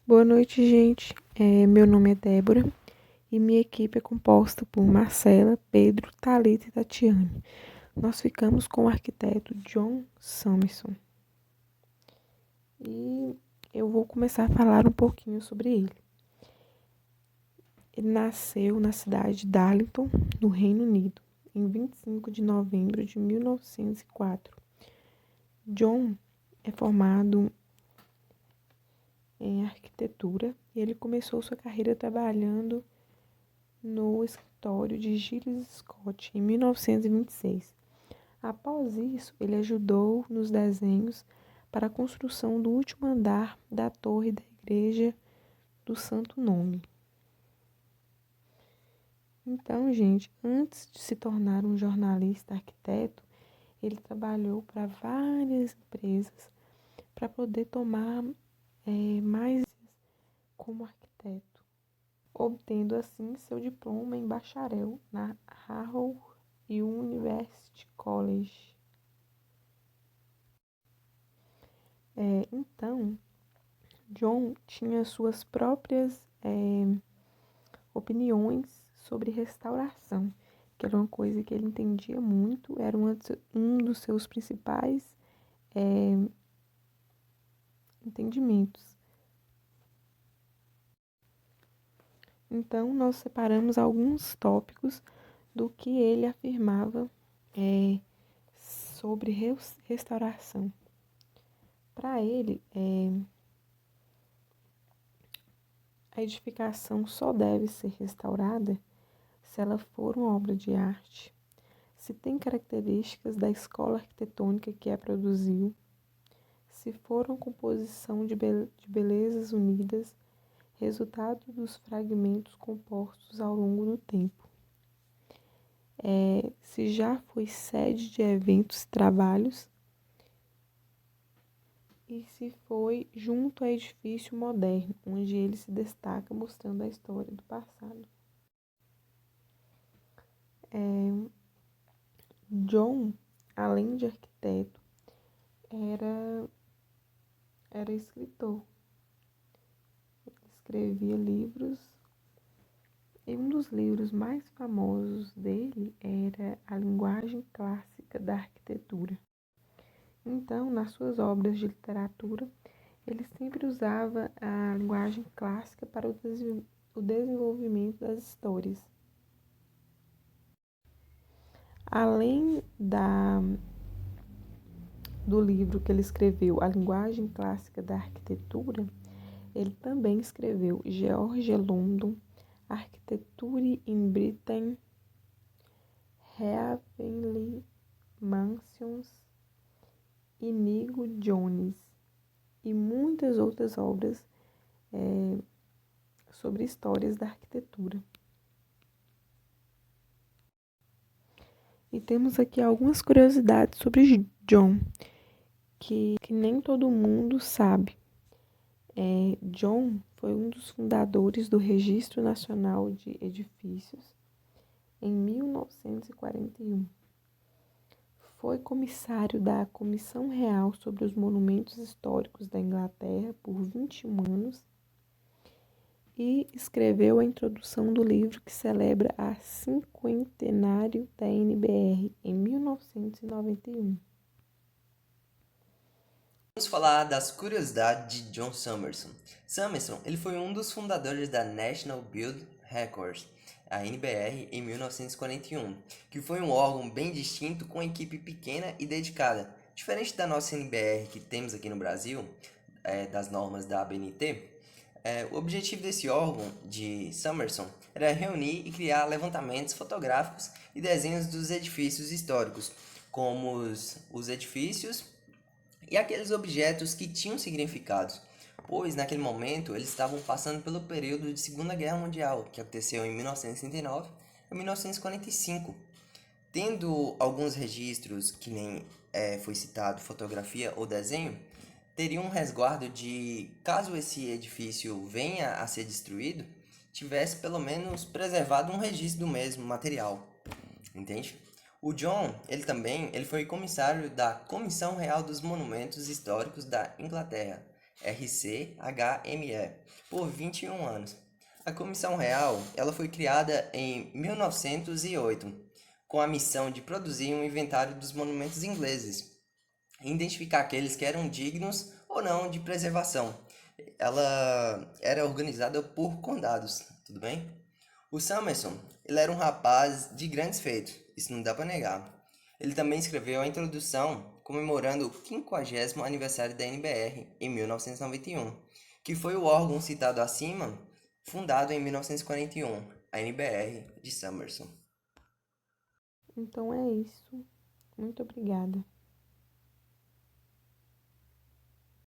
Boa noite, gente. Meu nome é Débora e minha equipe é composta por Marcela, Pedro, Thalita e Tatiane. Nós ficamos com o arquiteto John Summerson e eu vou começar a falar um pouquinho sobre ele. Ele nasceu na cidade de Darlington, no Reino Unido, em 25 de novembro de 1904. John é formado em arquitetura e ele começou sua carreira trabalhando no escritório de Giles Scott em 1926. Após isso, ele ajudou nos desenhos para a construção do último andar da torre da Igreja do Santo Nome. Então, gente, antes de se tornar um jornalista arquiteto, ele trabalhou para várias empresas para poder tomar mais como arquiteto, obtendo assim seu diploma em bacharel na Harrow University College. Então, John tinha suas próprias opiniões sobre restauração, que era uma coisa que ele entendia muito, era um dos seus principais entendimentos. Então, nós separamos alguns tópicos do que ele afirmava sobre restauração. Para ele, a edificação só deve ser restaurada se ela for uma obra de arte, se tem características da escola arquitetônica que a produziu, se for uma composição de belezas unidas, resultado dos fragmentos compostos ao longo do tempo. Se já foi sede de eventos e trabalhos, e se foi junto a edifício moderno, onde ele se destaca mostrando a história do passado. John, além de arquiteto, era escritor. Ele escrevia livros e um dos livros mais famosos dele era A Linguagem Clássica da Arquitetura. Então, nas suas obras de literatura, ele sempre usava a linguagem clássica para o desenvolvimento das histórias. Além do livro que ele escreveu, A Linguagem Clássica da Arquitetura, ele também escreveu George London, Architecture in Britain, Heavenly Mansions, Inigo Jones e muitas outras obras sobre histórias da arquitetura. E temos aqui algumas curiosidades sobre John, que nem todo mundo sabe. John foi um dos fundadores do Registro Nacional de Edifícios em 1941. Foi comissário da Comissão Real sobre os Monumentos Históricos da Inglaterra por 21 anos e escreveu a introdução do livro que celebra a cinquentenário da NBR em 1991. Vamos falar das curiosidades de John Summerson. Summerson ele foi um dos fundadores da National Building Records, a NBR, em 1941, que foi um órgão bem distinto com equipe pequena e dedicada. Diferente da nossa NBR que temos aqui no Brasil, das normas da ABNT, o objetivo desse órgão de Summerson era reunir e criar levantamentos fotográficos e desenhos dos edifícios históricos, como os edifícios e aqueles objetos que tinham significados, pois naquele momento eles estavam passando pelo período de Segunda Guerra Mundial, que aconteceu em 1939 a 1945. Tendo alguns registros, que nem foi citado fotografia ou desenho, teria um resguardo de, caso esse edifício venha a ser destruído, tivesse pelo menos preservado um registro do mesmo material, entende? O John, ele foi comissário da Comissão Real dos Monumentos Históricos da Inglaterra, RCHME, por 21 anos. A Comissão Real, ela foi criada em 1908, com a missão de produzir um inventário dos monumentos ingleses e identificar aqueles que eram dignos ou não de preservação. Ela era organizada por condados, tudo bem? O Summerson, ele era um rapaz de grandes feitos, isso não dá para negar. Ele também escreveu a introdução comemorando o 50º aniversário da NBR em 1991, que foi o órgão citado acima, fundado em 1941, a NBR de Summerson. Então é isso. Muito obrigada.